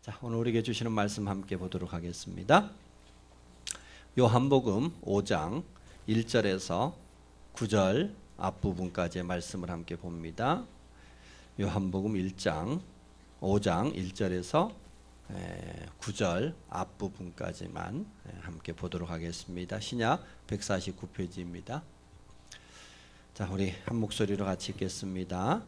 자, 오늘 우리에게 주시는 말씀 함께 보도록 하겠습니다. 요한복음 5장 1절에서 9절 앞부분까지의 말씀을 함께 봅니다. 요한복음 5장 1절에서 9절 앞부분까지만 함께 보도록 하겠습니다. 신약 149페이지입니다. 자, 우리 한 목소리로 같이 읽겠습니다.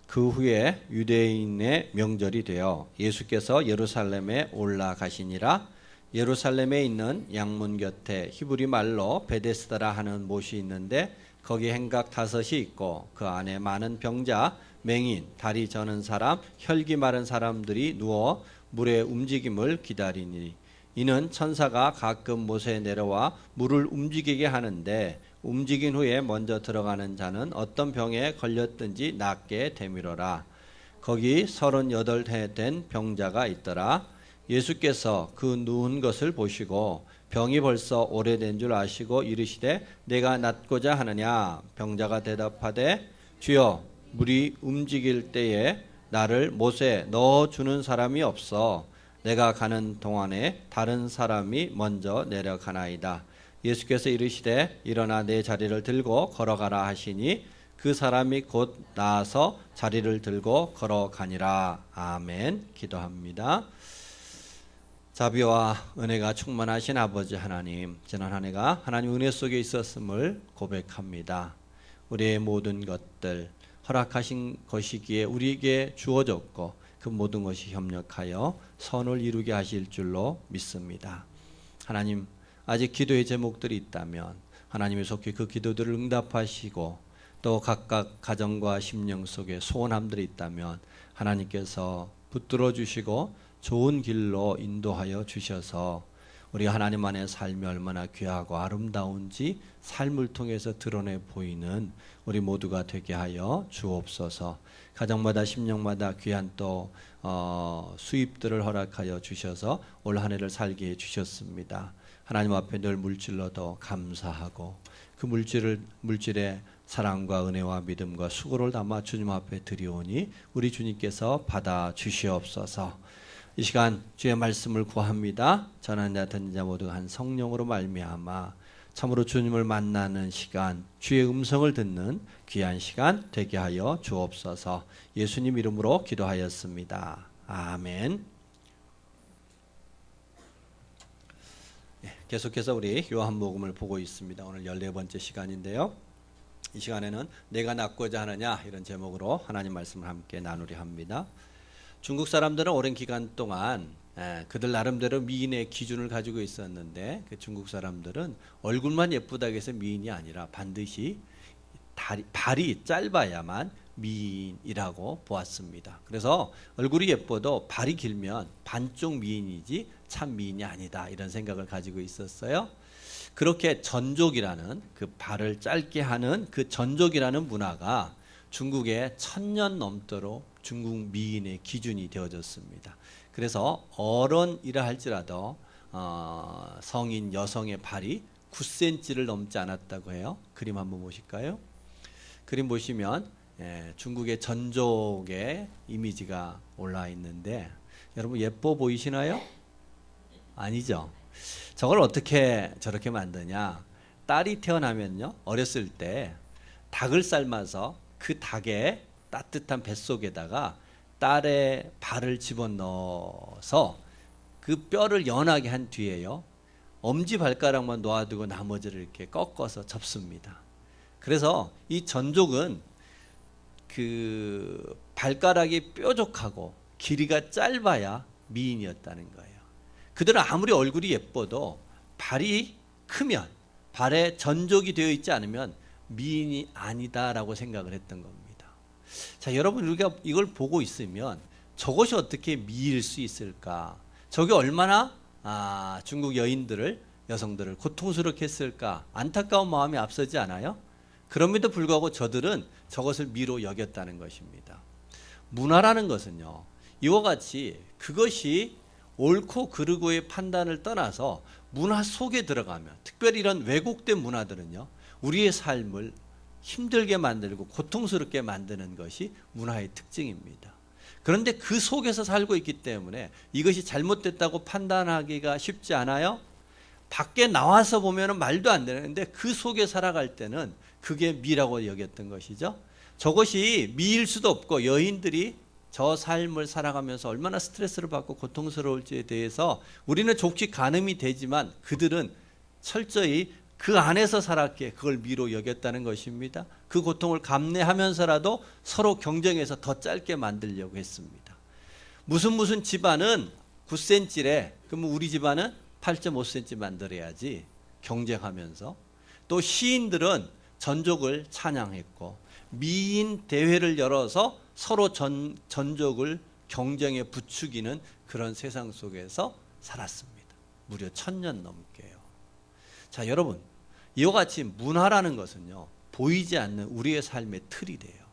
그 후에 유대인의 명절이 되어 예수께서 예루살렘에 올라가시니라. 예루살렘에 있는 양문 곁에 히브리 말로 베데스다라 하는 못이 있는데 거기 행각 5이 있고 그 안에 많은 병자, 맹인, 다리 저는 사람, 혈기 마른 사람들이 누워 물의 움직임을 기다리니 이는 천사가 가끔 못에 내려와 물을 움직이게 하는데 움직인 후에 먼저 들어가는 자는 어떤 병에 걸렸든지 낫게 되밀어라. 거기 38해 된 병자가 있더라. 예수께서 그 누운 것을 보시고 병이 벌써 오래된 줄 아시고 이르시되 내가 낫고자 하느냐. 병자가 대답하되 주여 물이 움직일 때에 나를 못에 넣어주는 사람이 없어. 내가 가는 동안에 다른 사람이 먼저 내려가나이다. 예수께서 이르시되 일어나 내 자리를 들고 걸어가라 하시니 그 사람이 곧 나아서 자리를 들고 걸어가니라. 아멘. 기도합니다. 자비와 은혜가 충만하신 아버지 하나님, 지난 한 해가 하나님 은혜 속에 있었음을 고백합니다. 우리의 모든 것들 허락하신 것이기에 우리에게 주어졌고 그 모든 것이 협력하여 선을 이루게 하실 줄로 믿습니다. 하나님, 아직 기도의 제목들이 있다면 하나님의 속히 그 기도들을 응답하시고 또 각각 가정과 심령 속에 소원함들이 있다면 하나님께서 붙들어 주시고 좋은 길로 인도하여 주셔서 우리 하나님 안의 삶이 얼마나 귀하고 아름다운지 삶을 통해서 드러내 보이는 우리 모두가 되게 하여 주옵소서. 가정마다 심령마다 귀한 또 수입들을 허락하여 주셔서 올 한 해를 살게 해주셨습니다. 하나님 앞에 늘 물질로도 감사하고 그 물질의 사랑과 은혜와 믿음과 수고를 담아 주님 앞에 드리오니 우리 주님께서 받아 주시옵소서. 이 시간 주의 말씀을 구합니다. 전하는 자 듣는 자 모두 한 성령으로 말미암아 참으로 주님을 만나는 시간, 주의 음성을 듣는 귀한 시간 되게 하여 주옵소서. 예수님 이름으로 기도하였습니다. 아멘. 계속해서 우리 요한복음을 보고 있습니다. 오늘 14번째 시간인데요. 이 시간에는 내가 낫고자 하느냐 이런 제목으로 하나님 말씀을 함께 나누려 합니다. 중국 사람들은 오랜 기간 동안 그들 나름대로 미인의 기준을 가지고 있었는데 그 중국 사람들은 얼굴만 예쁘다고 해서 미인이 아니라 반드시 발이 짧아야만 미인이라고 보았습니다. 그래서 얼굴이 예뻐도 발이 길면 반쪽 미인이지 참 미인이 아니다 이런 생각을 가지고 있었어요. 그렇게 전족이라는 그 발을 짧게 하는 그 전족이라는 문화가 중국에 1000년 넘도록 중국 미인의 기준이 되어졌습니다. 그래서 어른이라 할지라도 성인 여성의 발이 9cm를 넘지 않았다고 해요. 그림 한번 보실까요? 그림 보시면 중국의 전족의 이미지가 올라와 있는데 여러분 예뻐 보이시나요? 아니죠. 저걸 어떻게 저렇게 만드냐. 딸이 태어나면요 어렸을 때 닭을 삶아서 그 닭의 따뜻한 뱃속에다가 딸의 발을 집어넣어서 그 뼈를 연하게 한 뒤에요 엄지발가락만 놓아두고 나머지를 이렇게 꺾어서 접습니다. 그래서 이 전족은 그 발가락이 뾰족하고 길이가 짧아야 미인이었다는 거예요. 그들은 아무리 얼굴이 예뻐도 발이 크면 발에 전족이 되어 있지 않으면 미인이 아니다라고 생각을 했던 겁니다. 자, 여러분 우리가 이걸 보고 있으면 저것이 어떻게 미일 수 있을까? 저게 얼마나 중국 여성들을 고통스럽게 했을까? 안타까운 마음이 앞서지 않아요? 그럼에도 불구하고 저들은 저것을 미로 여겼다는 것입니다. 문화라는 것은요 이와 같이 그것이 옳고 그르고의 판단을 떠나서 문화 속에 들어가면 특별히 이런 왜곡된 문화들은요 우리의 삶을 힘들게 만들고 고통스럽게 만드는 것이 문화의 특징입니다. 그런데 그 속에서 살고 있기 때문에 이것이 잘못됐다고 판단하기가 쉽지 않아요. 밖에 나와서 보면 말도 안 되는데 그 속에 살아갈 때는 그게 미라고 여겼던 것이죠. 저것이 미일 수도 없고 여인들이 저 삶을 살아가면서 얼마나 스트레스를 받고 고통스러울지에 대해서 우리는 족지 가늠이 되지만 그들은 철저히 그 안에서 살았기에 그걸 미로 여겼다는 것입니다. 그 고통을 감내하면서라도 서로 경쟁해서 더 짧게 만들려고 했습니다. 무슨 집안은 9cm래. 그러면 우리 집안은 8.5cm 만들어야지 경쟁하면서. 또 시인들은 전족을 찬양했고 미인 대회를 열어서 서로 전족을 경쟁에 부추기는 그런 세상 속에서 살았습니다. 무려 1000년 넘게요. 자, 여러분, 이와 같이 문화라는 것은요, 보이지 않는 우리의 삶의 틀이 돼요.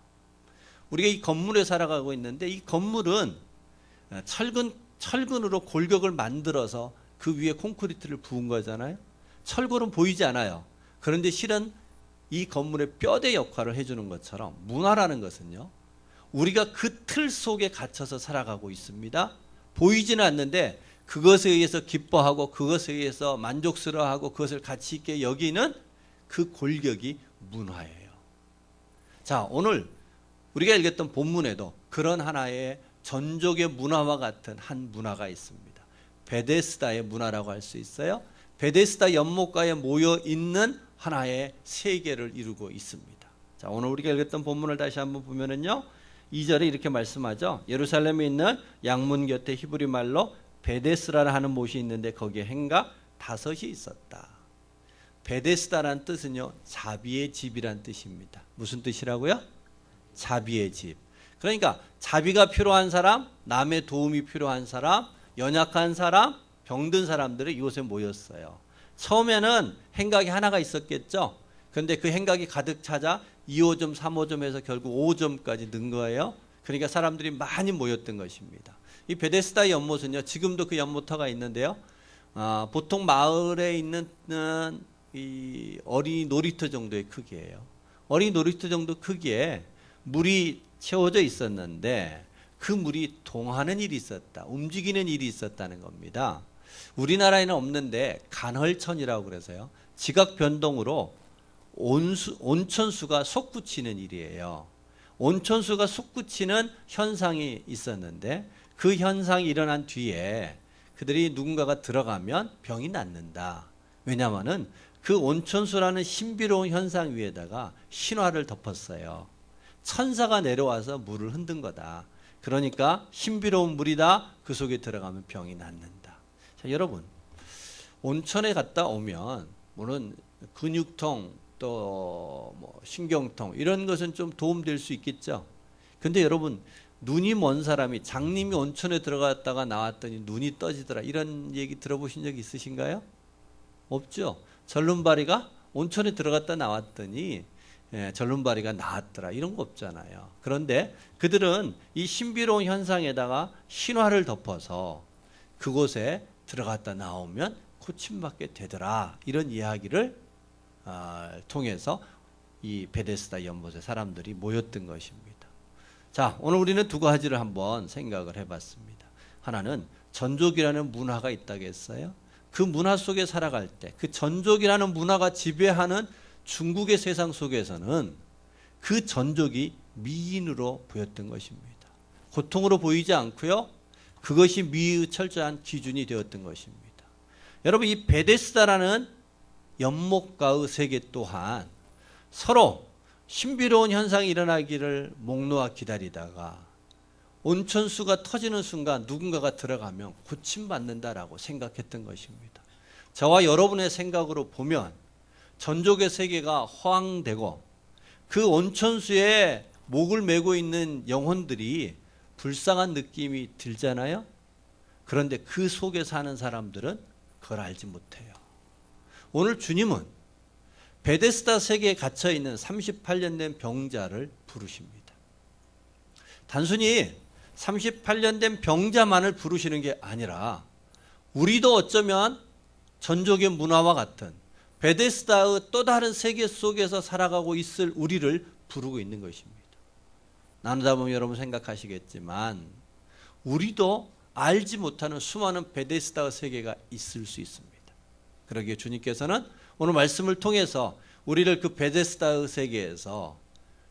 우리가 이 건물에 살아가고 있는데 이 건물은 철근으로 골격을 만들어서 그 위에 콘크리트를 부은 거잖아요. 철골은 보이지 않아요. 그런데 실은 이 건물의 뼈대 역할을 해주는 것처럼 문화라는 것은요, 우리가 그 틀 속에 갇혀서 살아가고 있습니다. 보이지는 않는데 그것에 의해서 기뻐하고 그것에 의해서 만족스러워하고 그것을 가치 있게 여기는 그 골격이 문화예요. 자, 오늘 우리가 읽었던 본문에도 그런 하나의 전족의 문화와 같은 한 문화가 있습니다. 베데스다의 문화라고 할 수 있어요. 베데스다 연못가에 모여 있는 하나의 세계를 이루고 있습니다. 자, 오늘 우리가 읽었던 본문을 다시 한번 보면은요, 2절에 이렇게 말씀하죠. 예루살렘에 있는 양문 곁에 히브리 말로 베데스라라 하는 못이 있는데 거기에 행각 5이 있었다. 베데스다라는 뜻은요, 자비의 집이란 뜻입니다. 무슨 뜻이라고요? 자비의 집. 그러니까 자비가 필요한 사람, 남의 도움이 필요한 사람, 연약한 사람, 병든 사람들이 이곳에 모였어요. 처음에는 행각이 하나가 있었겠죠. 그런데 그 행각이 가득 찾아 2호점, 3호점에서 결국 5호점까지 는 거예요. 그러니까 사람들이 많이 모였던 것입니다. 이 베데스다 연못은요, 지금도 그 연못터가 있는데요. 보통 마을에 있는 이 어린이 놀이터 정도의 크기예요. 어린이 놀이터 정도 크기에 물이 채워져 있었는데 그 물이 동하는 일이 있었다. 움직이는 일이 있었다는 겁니다. 우리나라에는 없는데 간헐천이라고 그래서요. 지각 변동으로 온천수가 솟구치는 일이에요. 온천수가 솟구치는 현상이 있었는데 그 현상이 일어난 뒤에 그들이 누군가가 들어가면 병이 낫는다. 왜냐하면 그 온천수라는 신비로운 현상 위에다가 신화를 덮었어요. 천사가 내려와서 물을 흔든 거다. 그러니까 신비로운 물이다. 그 속에 들어가면 병이 낫는다. 자, 여러분, 온천에 갔다 오면 물론 근육통 또 뭐 신경통 이런 것은 좀 도움될 수 있겠죠. 근데 여러분, 눈이 먼 사람이 장님이 온천에 들어갔다가 나왔더니 눈이 떠지더라, 이런 얘기 들어보신 적 있으신가요? 없죠. 절름발이가 온천에 들어갔다 나왔더니 절름발이가 나았더라, 이런 거 없잖아요. 그런데 그들은 이 신비로운 현상에다가 신화를 덮어서 그곳에 들어갔다 나오면 고침받게 되더라, 이런 이야기를 통해서 이 베데스다 연못에 사람들이 모였던 것입니다. 자, 오늘 우리는 두 가지를 한번 생각을 해봤습니다. 하나는 전족이라는 문화가 있다겠어요? 그 문화 속에 살아갈 때 그 전족이라는 문화가 지배하는 중국의 세상 속에서는 그 전족이 미인으로 보였던 것입니다. 고통으로 보이지 않고요, 그것이 미의 철저한 기준이 되었던 것입니다. 여러분, 이 베데스다라는 연못가의 세계 또한 서로 신비로운 현상이 일어나기를 목놓아 기다리다가 온천수가 터지는 순간 누군가가 들어가면 고침받는다라고 생각했던 것입니다. 저와 여러분의 생각으로 보면 전족의 세계가 허황되고 그 온천수에 목을 메고 있는 영혼들이 불쌍한 느낌이 들잖아요. 그런데 그 속에 사는 사람들은 그걸 알지 못해요. 오늘 주님은 베데스다 세계에 갇혀있는 38년 된 병자를 부르십니다. 단순히 38년 된 병자만을 부르시는 게 아니라 우리도 어쩌면 전족의 문화와 같은 베데스다의 또 다른 세계 속에서 살아가고 있을 우리를 부르고 있는 것입니다. 나누다 보면 여러분 생각하시겠지만 우리도 알지 못하는 수많은 베데스다의 세계가 있을 수 있습니다. 그러기에 주님께서는 오늘 말씀을 통해서 우리를 그 베데스다의 세계에서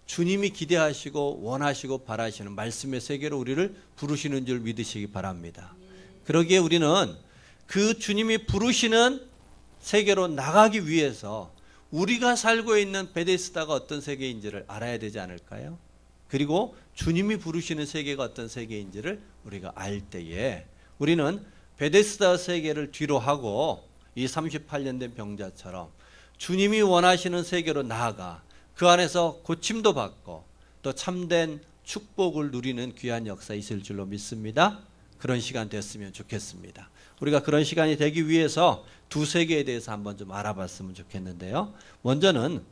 주님이 기대하시고 원하시고 바라시는 말씀의 세계로 우리를 부르시는 줄 믿으시기 바랍니다. 그러기에 우리는 그 주님이 부르시는 세계로 나가기 위해서 우리가 살고 있는 베데스다가 어떤 세계인지를 알아야 되지 않을까요? 그리고 주님이 부르시는 세계가 어떤 세계인지를 우리가 알 때에 우리는 베데스다 세계를 뒤로 하고 이 38년 된 병자처럼 주님이 원하시는 세계로 나아가 그 안에서 고침도 받고 또 참된 축복을 누리는 귀한 역사 있을 줄로 믿습니다. 그런 시간 됐으면 좋겠습니다. 우리가 그런 시간이 되기 위해서 두 세계에 대해서 한번 좀 알아봤으면 좋겠는데요. 먼저는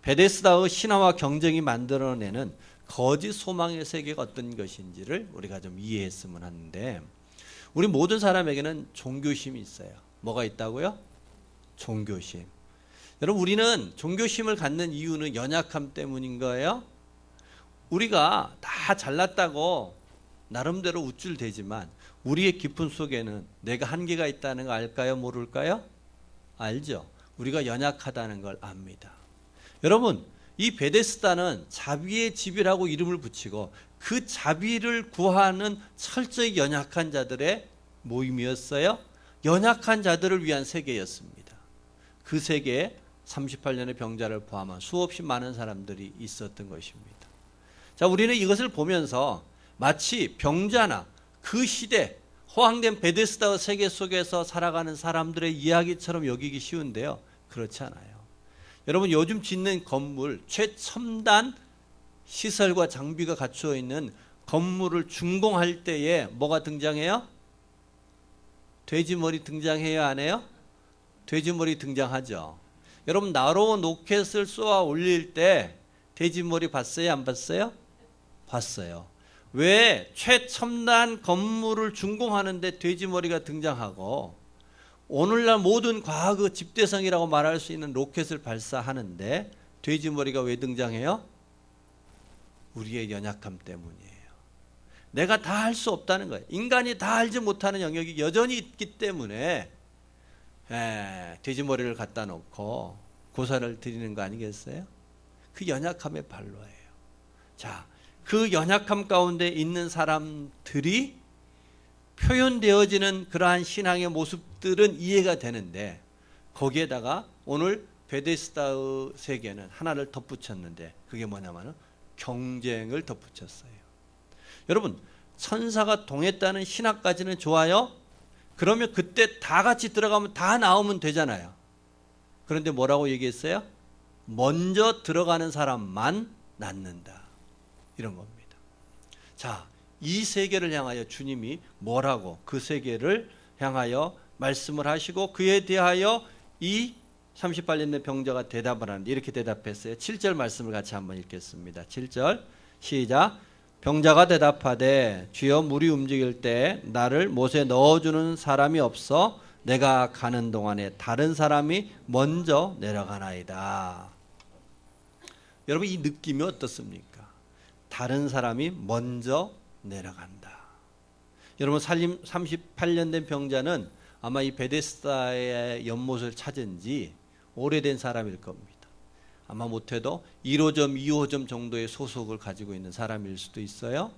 베데스다의 신화와 경쟁이 만들어내는 거짓 소망의 세계가 어떤 것인지를 우리가 좀 이해했으면 하는데, 우리 모든 사람에게는 종교심이 있어요. 뭐가 있다고요? 종교심. 여러분, 우리는 종교심을 갖는 이유는 연약함 때문인 거예요. 우리가 다 잘났다고 나름대로 우쭐대지만 우리의 깊은 속에는 내가 한계가 있다는 거 알까요? 모를까요? 알죠. 우리가 연약하다는 걸 압니다. 여러분, 이 베데스다는 자비의 집이라고 이름을 붙이고 그 자비를 구하는 철저히 연약한 자들의 모임이었어요. 연약한 자들을 위한 세계였습니다. 그 세계에 38년의 병자를 포함한 수없이 많은 사람들이 있었던 것입니다. 자, 우리는 이것을 보면서 마치 병자나 그 시대 허황된 베데스다의 세계 속에서 살아가는 사람들의 이야기처럼 여기기 쉬운데요. 그렇지 않아요. 여러분, 요즘 짓는 건물, 최첨단 시설과 장비가 갖추어 있는 건물을 준공할 때에 뭐가 등장해요? 돼지머리 등장해요, 안 해요? 돼지머리 등장하죠. 여러분, 나로 로켓을 쏘아 올릴 때 돼지머리 봤어요, 안 봤어요? 봤어요. 왜 최첨단 건물을 준공하는데 돼지머리가 등장하고 오늘날 모든 과학의 집대성이라고 말할 수 있는 로켓을 발사하는데 돼지머리가 왜 등장해요? 우리의 연약함 때문이에요. 내가 다 할 수 없다는 거예요. 인간이 다 알지 못하는 영역이 여전히 있기 때문에 돼지머리를 갖다 놓고 고사를 드리는 거 아니겠어요? 그 연약함의 발로예요. 자, 그 연약함 가운데 있는 사람들이 표현되어지는 그러한 신앙의 모습들은 이해가 되는데, 거기에다가 오늘 베데스다의 세계는 하나를 덧붙였는데, 그게 뭐냐면 경쟁을 덧붙였어요. 여러분, 천사가 동했다는 신학까지는 좋아요. 그러면 그때 다 같이 들어가면 다 나오면 되잖아요. 그런데 뭐라고 얘기했어요? 먼저 들어가는 사람만 낳는다, 이런 겁니다. 자, 이 세계를 향하여 주님이 뭐라고 그 세계를 향하여 말씀을 하시고 그에 대하여 이 38년 된 병자가 대답을 하는데 이렇게 대답했어요. 7절 말씀을 같이 한번 읽겠습니다. 7절 시작. 병자가 대답하되 주여, 물이 움직일 때 나를 못에 넣어주는 사람이 없어 내가 가는 동안에 다른 사람이 먼저 내려가나이다. 여러분, 이 느낌이 어떻습니까? 다른 사람이 먼저 내려간다. 여러분, 38년 된 병자는 아마 이 베데스다의 연못을 찾은 지 오래된 사람일 겁니다. 아마 못해도 1호점, 2호점 정도의 소속을 가지고 있는 사람일 수도 있어요.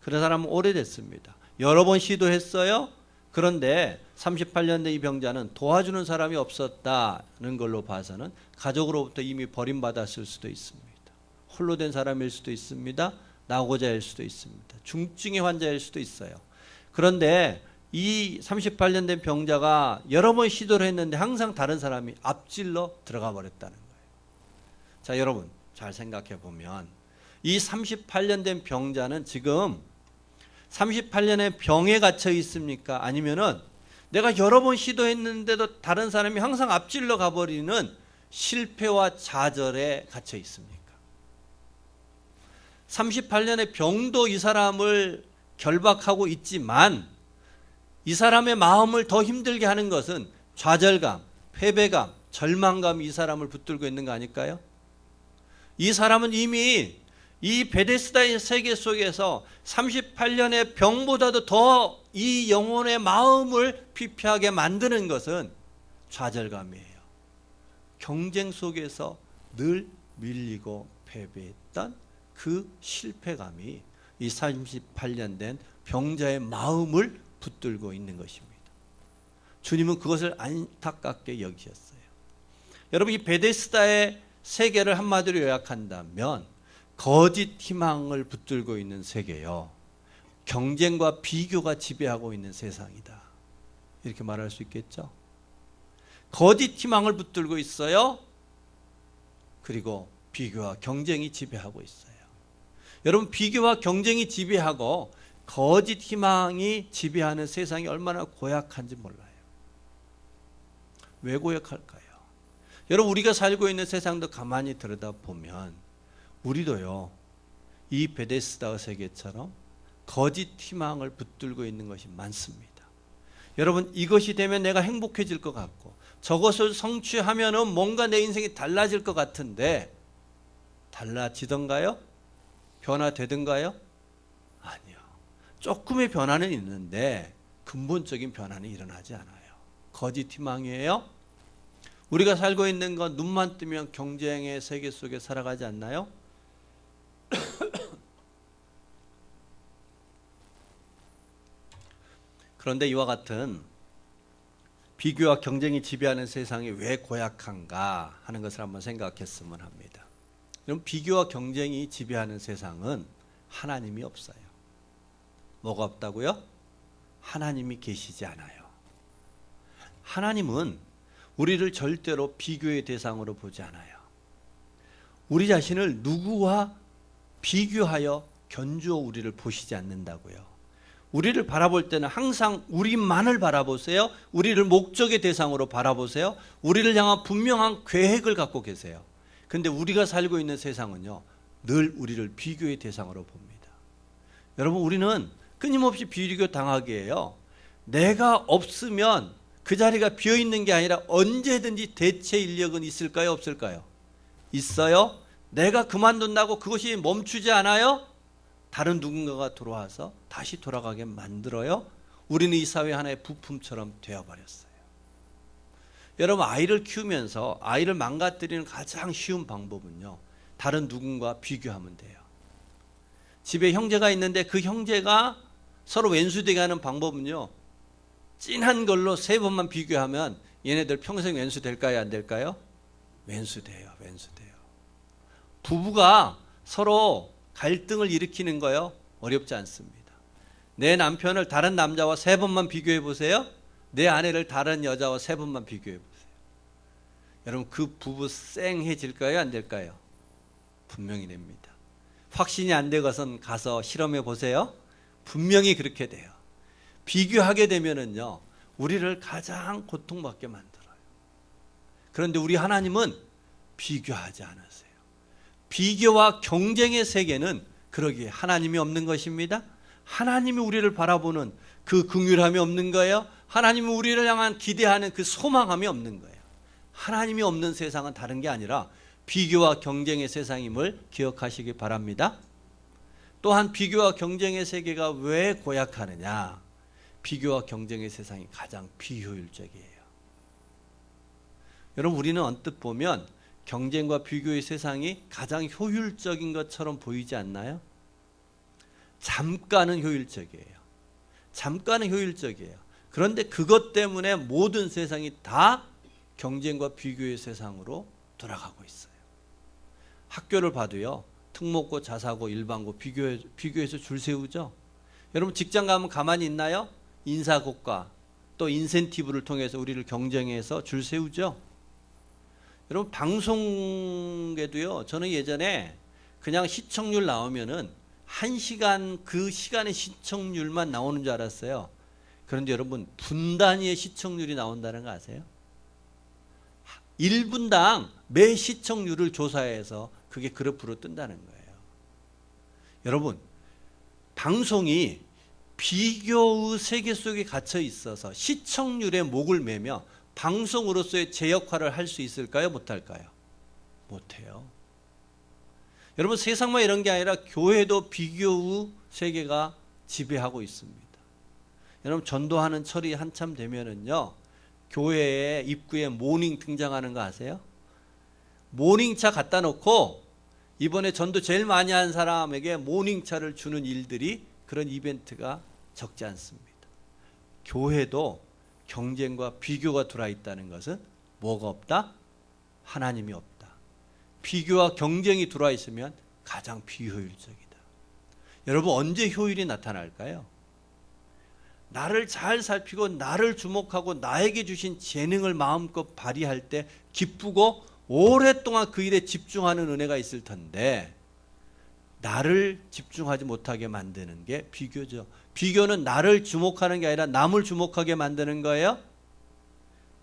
그런 사람은 오래됐습니다. 여러 번 시도했어요. 그런데 38년 된 이 병자는 도와주는 사람이 없었다는 걸로 봐서는 가족으로부터 이미 버림받았을 수도 있습니다. 홀로 된 사람일 수도 있습니다. 나고자일 수도 있습니다. 중증의 환자일 수도 있어요. 그런데 이 38년 된 병자가 여러 번 시도를 했는데 항상 다른 사람이 앞질러 들어가 버렸다는 거예요. 자, 여러분 잘 생각해 보면 이 38년 된 병자는 지금 38년의 병에 갇혀 있습니까? 아니면은 내가 여러 번 시도했는데도 다른 사람이 항상 앞질러 가버리는 실패와 좌절에 갇혀 있습니까? 38년의 병도 이 사람을 결박하고 있지만 이 사람의 마음을 더 힘들게 하는 것은 좌절감, 패배감, 절망감이 이 사람을 붙들고 있는 거 아닐까요? 이 사람은 이미 이 베데스다의 세계 속에서 38년의 병보다도 더 이 영혼의 마음을 피폐하게 만드는 것은 좌절감이에요. 경쟁 속에서 늘 밀리고 패배했던 그 실패감이 이 38년 된 병자의 마음을 붙들고 있는 것입니다. 주님은 그것을 안타깝게 여기셨어요. 여러분, 이 베데스다의 세계를 한마디로 요약한다면 거짓 희망을 붙들고 있는 세계요, 경쟁과 비교가 지배하고 있는 세상이다, 이렇게 말할 수 있겠죠. 거짓 희망을 붙들고 있어요. 그리고 비교와 경쟁이 지배하고 있어요. 여러분, 비교와 경쟁이 지배하고 거짓 희망이 지배하는 세상이 얼마나 고약한지 몰라요. 왜 고약할까요? 여러분, 우리가 살고 있는 세상도 가만히 들여다보면 우리도요, 이 베데스다 세계처럼 거짓 희망을 붙들고 있는 것이 많습니다. 여러분, 이것이 되면 내가 행복해질 것 같고 저것을 성취하면은 뭔가 내 인생이 달라질 것 같은데 달라지던가요? 변화되던가요? 아니요. 조금의 변화는 있는데 근본적인 변화는 일어나지 않아요. 거짓 희망이에요. 우리가 살고 있는 건 눈만 뜨면 경쟁의 세계 속에 살아가지 않나요? 그런데 이와 같은 비교와 경쟁이 지배하는 세상이 왜 고약한가 하는 것을 한번 생각했으면 합니다. 그럼 비교와 경쟁이 지배하는 세상은 하나님이 없어요. 뭐가 없다고요? 하나님이 계시지 않아요. 하나님은 우리를 절대로 비교의 대상으로 보지 않아요. 우리 자신을 누구와 비교하여 견주어 우리를 보시지 않는다고요. 우리를 바라볼 때는 항상 우리만을 바라보세요. 우리를 목적의 대상으로 바라보세요. 우리를 향한 분명한 계획을 갖고 계세요. 근데 우리가 살고 있는 세상은요, 늘 우리를 비교의 대상으로 봅니다. 여러분, 우리는 끊임없이 비교 당하게 해요. 내가 없으면 그 자리가 비어있는 게 아니라 언제든지 대체 인력은 있을까요? 없을까요? 있어요. 내가 그만둔다고 그것이 멈추지 않아요. 다른 누군가가 들어와서 다시 돌아가게 만들어요. 우리는 이 사회 하나의 부품처럼 되어버렸어요. 여러분, 아이를 키우면서 아이를 망가뜨리는 가장 쉬운 방법은요, 다른 누군가 비교하면 돼요. 집에 형제가 있는데 그 형제가 서로 왼수되게 하는 방법은요, 찐한 걸로 3번만 비교하면 얘네들 평생 왼수 될까요? 안 될까요? 왼수돼요. 왼수돼요. 부부가 서로 갈등을 일으키는 거요, 어렵지 않습니다. 내 남편을 다른 남자와 3번만 비교해 보세요. 내 아내를 다른 여자와 3번만 비교해 보세요. 여러분, 그 부부 쌩해질까요? 안 될까요? 분명히 됩니다. 확신이 안 되고선 가서 실험해 보세요. 분명히 그렇게 돼요. 비교하게 되면은요, 우리를 가장 고통받게 만들어요. 그런데 우리 하나님은 비교하지 않으세요. 비교와 경쟁의 세계는 그러기에 하나님이 없는 것입니다. 하나님이 우리를 바라보는 그 긍휼함이 없는 거예요. 하나님이 우리를 향한 기대하는 그 소망함이 없는 거예요. 하나님이 없는 세상은 다른 게 아니라 비교와 경쟁의 세상임을 기억하시기 바랍니다. 또한 비교와 경쟁의 세계가 왜 고약하느냐? 비교와 경쟁의 세상이 가장 비효율적이에요. 여러분, 우리는 언뜻 보면 경쟁과 비교의 세상이 가장 효율적인 것처럼 보이지 않나요? 잠깐은 효율적이에요. 잠깐은 효율적이에요. 그런데 그것 때문에 모든 세상이 다 경쟁과 비교의 세상으로 돌아가고 있어요. 학교를 봐도요, 특목고, 자사고, 일반고 비교해서 줄 세우죠. 여러분, 직장 가면 가만히 있나요? 인사고과 또 인센티브를 통해서 우리를 경쟁해서 줄 세우죠. 여러분, 방송에도요, 저는 예전에 그냥 시청률 나오면은 1시간 그 시간의 시청률만 나오는 줄 알았어요. 그런데 여러분, 분 단위의 시청률이 나온다는 거 아세요? 1분당 매 시청률을 조사해서 그게 그래프로 뜬다는 거예요. 여러분, 방송이 비교의 세계 속에 갇혀 있어서 시청률에 목을 매며 방송으로서의 제 역할을 할 수 있을까요? 못할까요? 못해요. 여러분 세상만 이런 게 아니라 교회도 비교의 세계가 지배하고 있습니다. 여러분 전도하는 철이 한참 되면은요, 교회에 입구에 모닝 등장하는 거 아세요? 모닝차 갖다 놓고 이번에 전도 제일 많이 한 사람에게 모닝차를 주는 일들이, 그런 이벤트가 적지 않습니다. 교회도 경쟁과 비교가 들어와 있다는 것은 뭐가 없다? 하나님이 없다. 비교와 경쟁이 들어와 있으면 가장 비효율적이다. 여러분 언제 효율이 나타날까요? 나를 잘 살피고 나를 주목하고 나에게 주신 재능을 마음껏 발휘할 때 기쁘고 오랫동안 그 일에 집중하는 은혜가 있을 텐데, 나를 집중하지 못하게 만드는 게 비교죠. 비교는 나를 주목하는 게 아니라 남을 주목하게 만드는 거예요.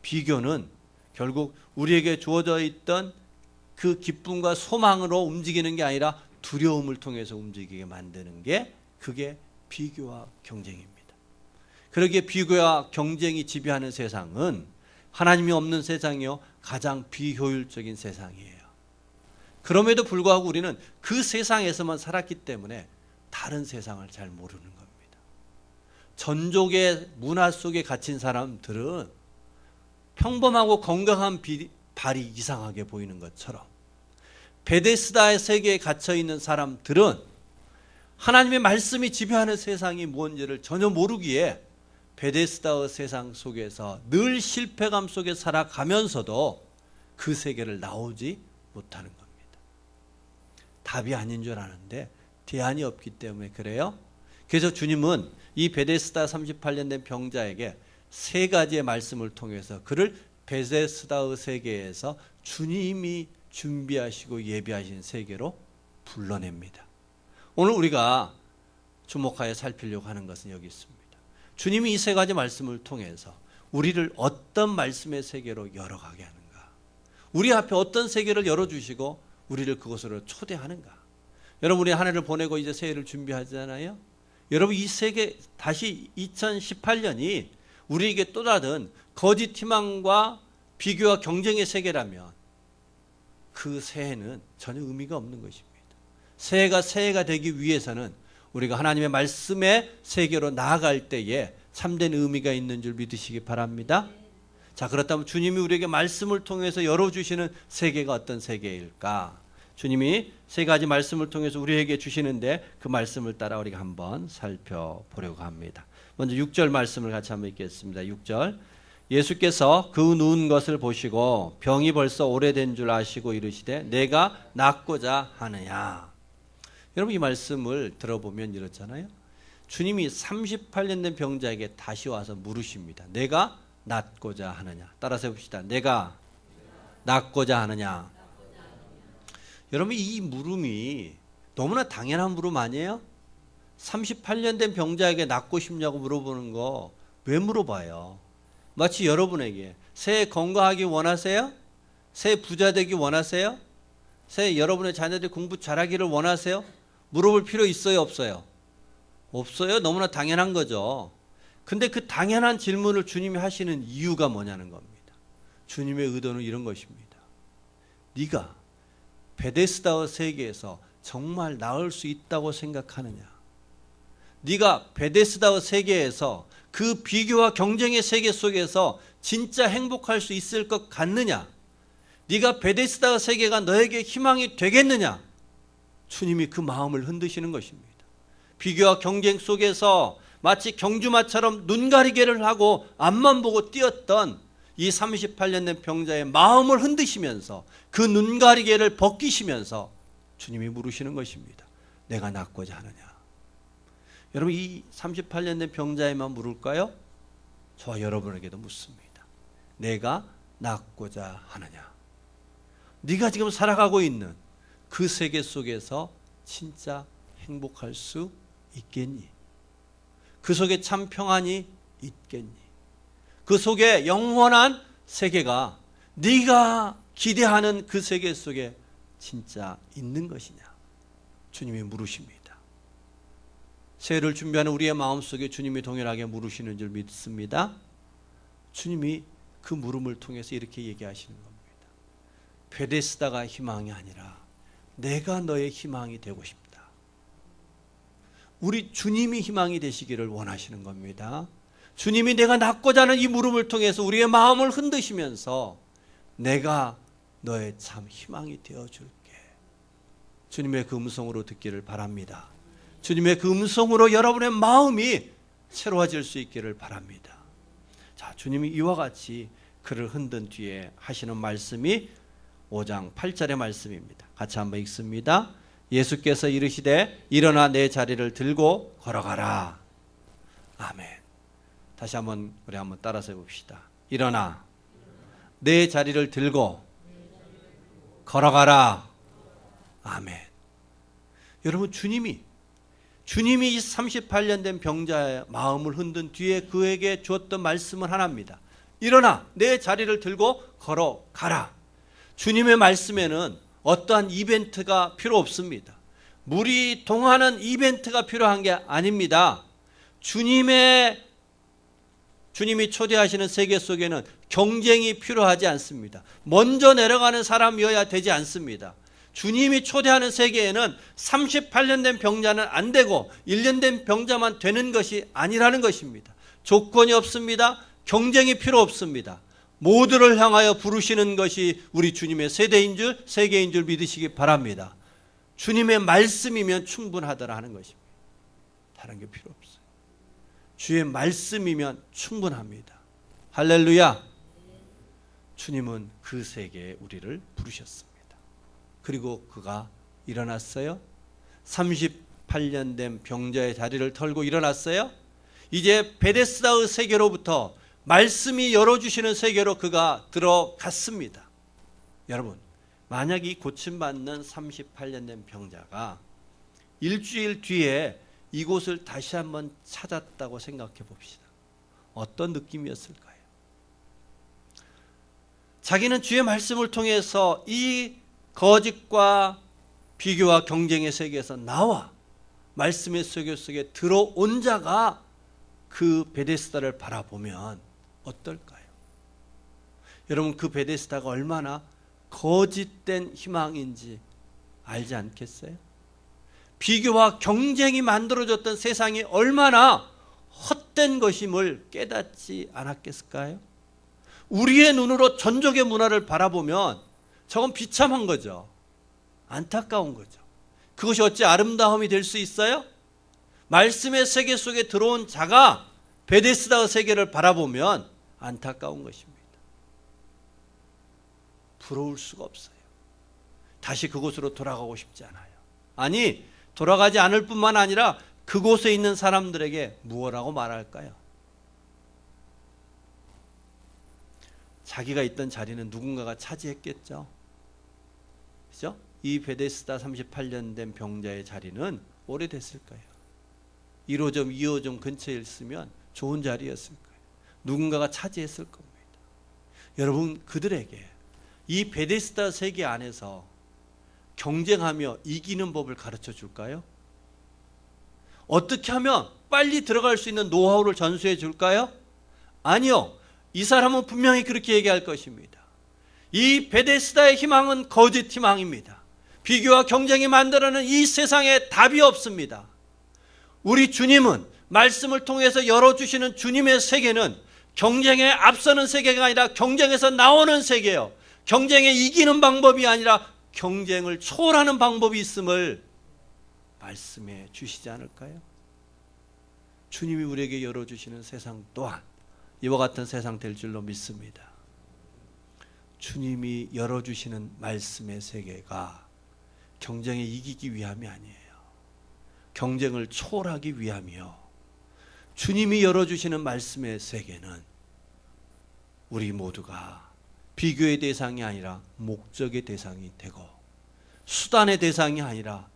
비교는 결국 우리에게 주어져 있던 그 기쁨과 소망으로 움직이는 게 아니라 두려움을 통해서 움직이게 만드는 게, 그게 비교와 경쟁입니다. 그러기에 비교와 경쟁이 지배하는 세상은 하나님이 없는 세상이요, 가장 비효율적인 세상이에요. 그럼에도 불구하고 우리는 그 세상에서만 살았기 때문에 다른 세상을 잘 모르는 겁니다. 전족의 문화 속에 갇힌 사람들은 평범하고 건강한 발이 이상하게 보이는 것처럼, 베데스다의 세계에 갇혀 있는 사람들은 하나님의 말씀이 지배하는 세상이 뭔지를 전혀 모르기에 베데스다의 세상 속에서 늘 실패감 속에 살아가면서도 그 세계를 나오지 못하는 겁니다. 답이 아닌 줄 아는데 대안이 없기 때문에 그래요. 그래서 주님은 이 베데스다 38년 된 병자에게 세 가지의 말씀을 통해서 그를 베데스다의 세계에서 주님이 준비하시고 예비하신 세계로 불러냅니다. 오늘 우리가 주목하여 살피려고 하는 것은 여기 있습니다. 주님이 이 세 가지 말씀을 통해서 우리를 어떤 말씀의 세계로 열어가게 하는가, 우리 앞에 어떤 세계를 열어주시고 우리를 그곳으로 초대하는가. 여러분 우리 한 해를 보내고 이제 새해를 준비하잖아요. 여러분 이 세계, 다시 2018년이 우리에게 또 다른 거짓 희망과 비교와 경쟁의 세계라면 그 새해는 전혀 의미가 없는 것입니다. 새해가 되기 위해서는 우리가 하나님의 말씀의 세계로 나아갈 때에 참된 의미가 있는 줄 믿으시기 바랍니다. 자, 그렇다면 주님이 우리에게 말씀을 통해서 열어주시는 세계가 어떤 세계일까? 주님이 세 가지 말씀을 통해서 우리에게 주시는데 그 말씀을 따라 우리가 한번 살펴보려고 합니다. 먼저 6절 말씀을 같이 한번 읽겠습니다. 6절. 예수께서 그 누운 것을 보시고 병이 벌써 오래된 줄 아시고 이르시되 내가 낫고자 하느냐. 여러분 이 말씀을 들어보면 이렇잖아요. 주님이 38년 된 병자에게 다시 와서 물으십니다. 내가 낫고자 하느냐. 따라서 해봅시다. 내가 낫고자 하느냐. 여러분 이 물음이 너무나 당연한 물음 아니에요? 38년 된 병자에게 낫고 싶냐고 물어보는 거 왜 물어봐요? 마치 여러분에게 새해 건강하기 원하세요? 새해 부자 되기 원하세요? 새해 여러분의 자녀들이 공부 잘하기를 원하세요? 물어볼 필요 있어요, 없어요? 없어요. 너무나 당연한 거죠. 근데 그 당연한 질문을 주님이 하시는 이유가 뭐냐는 겁니다. 주님의 의도는 이런 것입니다. 네가 베데스다의 세계에서 정말 나을 수 있다고 생각하느냐? 네가 베데스다의 세계에서 그 비교와 경쟁의 세계 속에서 진짜 행복할 수 있을 것 같느냐? 네가 베데스다의 세계가 너에게 희망이 되겠느냐? 주님이 그 마음을 흔드시는 것입니다. 비교와 경쟁 속에서 마치 경주마처럼 눈가리개를 하고 앞만 보고 뛰었던 이 38년 된 병자의 마음을 흔드시면서 그 눈가리개를 벗기시면서 주님이 물으시는 것입니다. 내가 낫고자 하느냐? 여러분 이 38년 된 병자에만 물을까요? 저와 여러분에게도 묻습니다. 내가 낫고자 하느냐? 네가 지금 살아가고 있는 그 세계 속에서 진짜 행복할 수 있겠니? 그 속에 참 평안이 있겠니? 그 속에 영원한 세계가 네가 기대하는 그 세계 속에 진짜 있는 것이냐? 주님이 물으십니다. 새해를 준비하는 우리의 마음속에 주님이 동일하게 물으시는 줄 믿습니다. 주님이 그 물음을 통해서 이렇게 얘기하시는 겁니다. 베데스다가 희망이 아니라 내가 너의 희망이 되고 싶다. 우리 주님이 희망이 되시기를 원하시는 겁니다. 주님이 내가 낳고자 하는 이 물음을 통해서 우리의 마음을 흔드시면서 내가 너의 참 희망이 되어줄게. 주님의 그 음성으로 듣기를 바랍니다. 주님의 그 음성으로 여러분의 마음이 새로워질 수 있기를 바랍니다. 자, 주님이 이와 같이 그를 흔든 뒤에 하시는 말씀이 5장 8절의 말씀입니다. 같이 한번 읽습니다. 예수께서 이르시되 일어나 내 자리를 들고 걸어가라. 아멘. 다시 한번 우리 한번 따라서 해봅시다. 일어나 내 자리를 들고 걸어가라. 아멘. 여러분, 주님이 이 38년 된 병자의 마음을 흔든 뒤에 그에게 주었던 말씀은 하나입니다. 일어나 내 자리를 들고 걸어가라. 주님의 말씀에는 어떠한 이벤트가 필요 없습니다. 물이 동하는 이벤트가 필요한 게 아닙니다. 주님이 초대하시는 세계 속에는 경쟁이 필요하지 않습니다. 먼저 내려가는 사람이어야 되지 않습니다. 주님이 초대하는 세계에는 38년 된 병자는 안 되고 1년 된 병자만 되는 것이 아니라는 것입니다. 조건이 없습니다. 경쟁이 필요 없습니다. 모두를 향하여 부르시는 것이 우리 주님의 세대인 줄, 세계인 줄 믿으시기 바랍니다. 주님의 말씀이면 충분하더라 하는 것입니다. 다른 게 필요 없어요. 주의 말씀이면 충분합니다. 할렐루야. 주님은 그 세계에 우리를 부르셨습니다. 그리고 그가 일어났어요. 38년 된 병자의 자리를 털고 일어났어요. 이제 베데스다의 세계로부터 말씀이 열어주시는 세계로 그가 들어갔습니다. 여러분, 만약 이 고침받는 38년 된 병자가 일주일 뒤에 이곳을 다시 한번 찾았다고 생각해 봅시다. 어떤 느낌이었을까요? 자기는 주의 말씀을 통해서 이 거짓과 비교와 경쟁의 세계에서 나와 말씀의 세계 속에 들어온 자가 그 베데스다를 바라보면 어떨까요? 여러분, 그 베데스다가 얼마나 거짓된 희망인지 알지 않겠어요? 비교와 경쟁이 만들어졌던 세상이 얼마나 헛된 것임을 깨닫지 않았겠을까요? 우리의 눈으로 전적의 문화를 바라보면 저건 비참한 거죠. 안타까운 거죠. 그것이 어찌 아름다움이 될 수 있어요? 말씀의 세계 속에 들어온 자가 베데스다의 세계를 바라보면 안타까운 것입니다. 부러울 수가 없어요. 다시 그곳으로 돌아가고 싶지 않아요. 아니, 돌아가지 않을 뿐만 아니라 그곳에 있는 사람들에게 무엇라고 말할까요? 자기가 있던 자리는 누군가가 차지했겠죠. 그죠? 이 베데스다 38년 된 병자의 자리는 오래됐을 거예요. 1호점, 2호점 근처에 있으면 좋은 자리였을 거예요. 누군가가 차지했을 겁니다. 여러분, 그들에게 이 베데스다 세계 안에서 경쟁하며 이기는 법을 가르쳐 줄까요? 어떻게 하면 빨리 들어갈 수 있는 노하우를 전수해 줄까요? 아니요. 이 사람은 분명히 그렇게 얘기할 것입니다. 이 베데스다의 희망은 거짓 희망입니다. 비교와 경쟁이 만들어내는 이 세상에 답이 없습니다. 우리 주님은 말씀을 통해서 열어주시는 주님의 세계는 경쟁에 앞서는 세계가 아니라 경쟁에서 나오는 세계예요. 경쟁에 이기는 방법이 아니라 경쟁을 초월하는 방법이 있음을 말씀해 주시지 않을까요? 주님이 우리에게 열어주시는 세상 또한 이와 같은 세상 될 줄로 믿습니다. 주님이 열어주시는 말씀의 세계가 경쟁에 이기기 위함이 아니에요. 경쟁을 초월하기 위함이요. 주님이 열어주시는 말씀의 세계는 우리 모두가 비교의 대상이 아니라 목적의 대상이 되고 수단의 대상이 아니라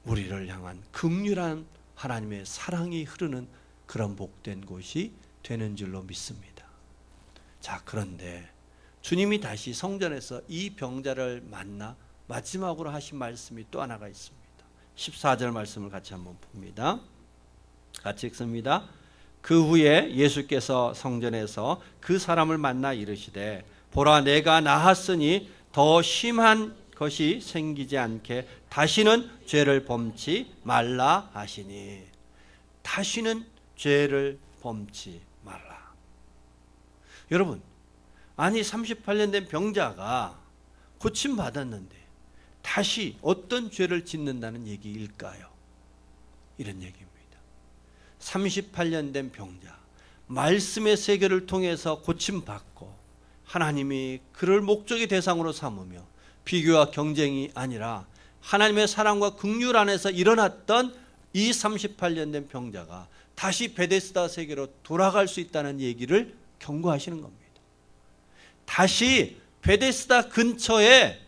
우리를 향한 긍휼한 하나님의 사랑이 흐르는 그런 복된 곳이 되는 줄로 믿습니다. 자, 그런데 주님이 다시 성전에서 이 병자를 만나 마지막으로 하신 말씀이 또 하나가 있습니다. 14절 말씀을 같이 한번 봅니다. 같이 읽습니다. 그 후에 예수께서 성전에서 그 사람을 만나 이르시되 보라, 내가 나았으니 더 심한 것이 생기지 않게 다시는 죄를 범치 말라 하시니. 다시는 죄를 범치 말라. 여러분, 아니 38년 된 병자가 고침받았는데 다시 어떤 죄를 짓는다는 얘기일까요? 이런 얘기입니다. 38년 된 병자, 말씀의 세계를 통해서 고침받고 하나님이 그를 목적의 대상으로 삼으며 비교와 경쟁이 아니라 하나님의 사랑과 긍휼 안에서 일어났던 이 38년 된 병자가 다시 베데스다 세계로 돌아갈 수 있다는 얘기를 경고하시는 겁니다. 다시 베데스다 근처에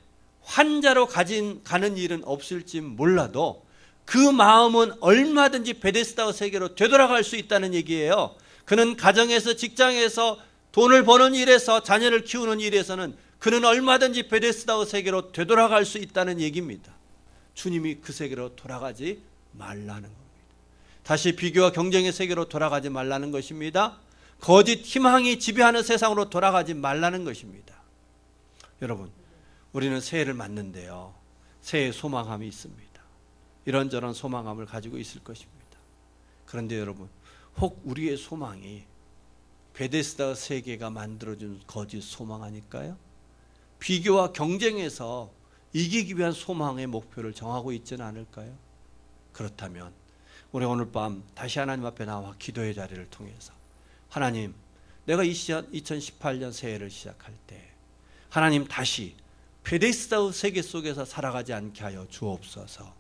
환자로 가는 일은 없을지 몰라도 그 마음은 얼마든지 베데스다 세계로 되돌아갈 수 있다는 얘기예요. 그는 가정에서, 직장에서, 돈을 버는 일에서, 자녀를 키우는 일에서는 그는 얼마든지 베데스다 세계로 되돌아갈 수 있다는 얘기입니다. 주님이 그 세계로 돌아가지 말라는 겁니다. 다시 비교와 경쟁의 세계로 돌아가지 말라는 것입니다. 거짓 희망이 지배하는 세상으로 돌아가지 말라는 것입니다. 여러분, 우리는 새해를 맞는데요, 새해 소망함이 있습니다. 이런저런 소망함을 가지고 있을 것입니다. 그런데 여러분, 혹 우리의 소망이 베데스다 세계가 만들어준 거짓 소망 아닐까요? 비교와 경쟁에서 이기기 위한 소망의 목표를 정하고 있지는 않을까요? 그렇다면 우리 오늘 밤 다시 하나님 앞에 나와 기도의 자리를 통해서, 하나님, 내가 2018년 새해를 시작할 때 하나님 다시 베데스다 세계 속에서 살아가지 않게 하여 주옵소서.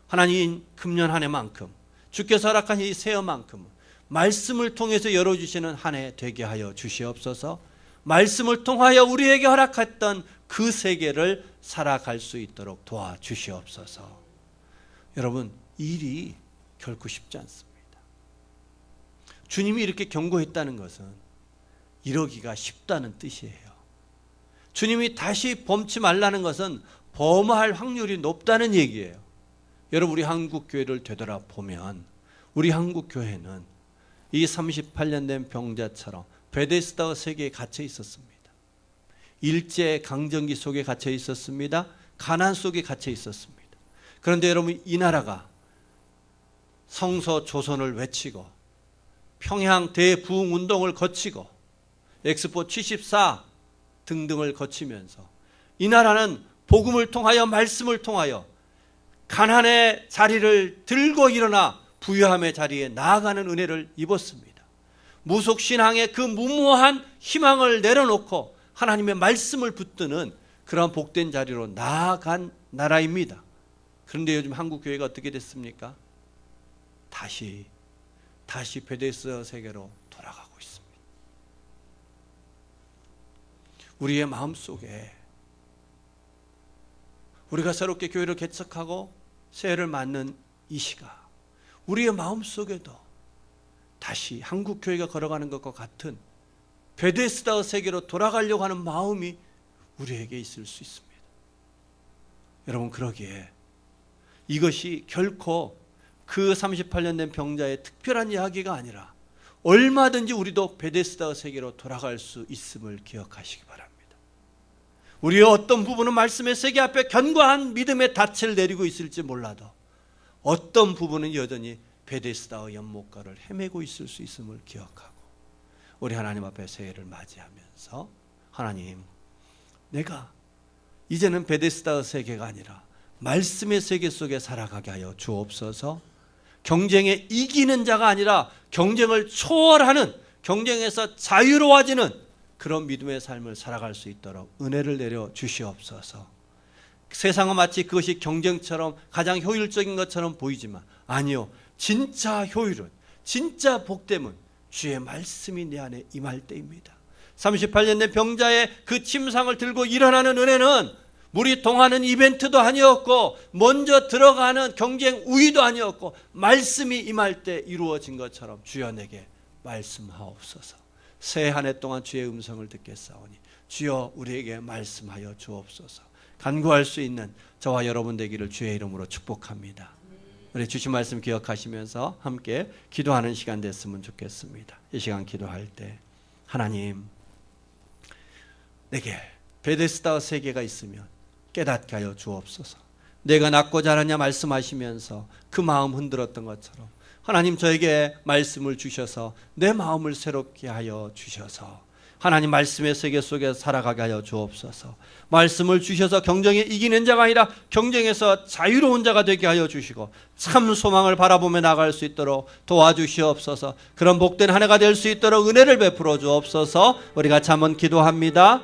하나님, 금년 한 해만큼, 주께서 허락한 이 새해만큼 말씀을 통해서 열어주시는 한 해 되게 하여 주시옵소서. 말씀을 통하여 우리에게 허락했던 그 세계를 살아갈 수 있도록 도와주시옵소서. 여러분, 일이 결코 쉽지 않습니다. 주님이 이렇게 경고했다는 것은 이러기가 쉽다는 뜻이에요. 주님이 다시 범치 말라는 것은 범할 확률이 높다는 얘기예요. 여러분, 우리 한국교회를 되돌아보면 우리 한국교회는 이 38년 된 병자처럼 베데스다 세계에 갇혀 있었습니다. 일제 강점기 속에 갇혀 있었습니다. 가난 속에 갇혀 있었습니다. 그런데 여러분, 이 나라가 성서 조선을 외치고 평양 대부흥 운동을 거치고 엑스포 74 등등을 거치면서 이 나라는 복음을 통하여, 말씀을 통하여 가난의 자리를 들고 일어나 부유함의 자리에 나아가는 은혜를 입었습니다. 무속신앙의 그 무모한 희망을 내려놓고 하나님의 말씀을 붙드는 그런 복된 자리로 나아간 나라입니다. 그런데 요즘 한국교회가 어떻게 됐습니까? 다시 베데스다 세계로 돌아가고 있습니다. 우리의 마음속에 우리가 새롭게 교회를 개척하고 새해를 맞는 이 시각, 우리의 마음속에도 다시 한국교회가 걸어가는 것과 같은 베데스다 세계로 돌아가려고 하는 마음이 우리에게 있을 수 있습니다. 여러분, 그러기에 이것이 결코 그 38년 된 병자의 특별한 이야기가 아니라 얼마든지 우리도 베데스다 세계로 돌아갈 수 있음을 기억하시기 바랍니다. 우리의 어떤 부분은 말씀의 세계 앞에 견고한 믿음의 닻을 내리고 있을지 몰라도 어떤 부분은 여전히 베데스다의 연못가를 헤매고 있을 수 있음을 기억하고 우리 하나님 앞에 새해를 맞이하면서, 하나님, 내가 이제는 베데스다 세계가 아니라 말씀의 세계 속에 살아가게 하여 주옵소서. 경쟁에 이기는 자가 아니라 경쟁을 초월하는, 경쟁에서 자유로워지는 그런 믿음의 삶을 살아갈 수 있도록 은혜를 내려 주시옵소서. 세상은 마치 그것이 경쟁처럼 가장 효율적인 것처럼 보이지만 아니요, 진짜 효율은, 진짜 복됨은 주의 말씀이 내 안에 임할 때입니다. 38년 된 병자의 그 침상을 들고 일어나는 은혜는 물이 동하는 이벤트도 아니었고 먼저 들어가는 경쟁 우위도 아니었고 말씀이 임할 때 이루어진 것처럼 주여 내게 말씀하옵소서. 새해 한 해 동안 주의 음성을 듣겠사오니 주여 우리에게 말씀하여 주옵소서. 간구할 수 있는 저와 여러분 되기를 주의 이름으로 축복합니다. 우리 주신 말씀 기억하시면서 함께 기도하는 시간 됐으면 좋겠습니다. 이 시간 기도할 때, 하나님, 내게 베데스다 세계가 있으면 깨닫게 하여 주옵소서. 내가 낫고 자라냐 말씀하시면서 그 마음 흔들었던 것처럼 하나님 저에게 말씀을 주셔서 내 마음을 새롭게 하여 주셔서 하나님 말씀의 세계 속에 살아가게 하여 주옵소서. 말씀을 주셔서 경쟁에 이기는 자가 아니라 경쟁에서 자유로운 자가 되게 하여 주시고 참 소망을 바라보며 나갈 수 있도록 도와주시옵소서. 그런 복된 한 해가 될 수 있도록 은혜를 베풀어 주옵소서. 우리가 잠언 기도합니다.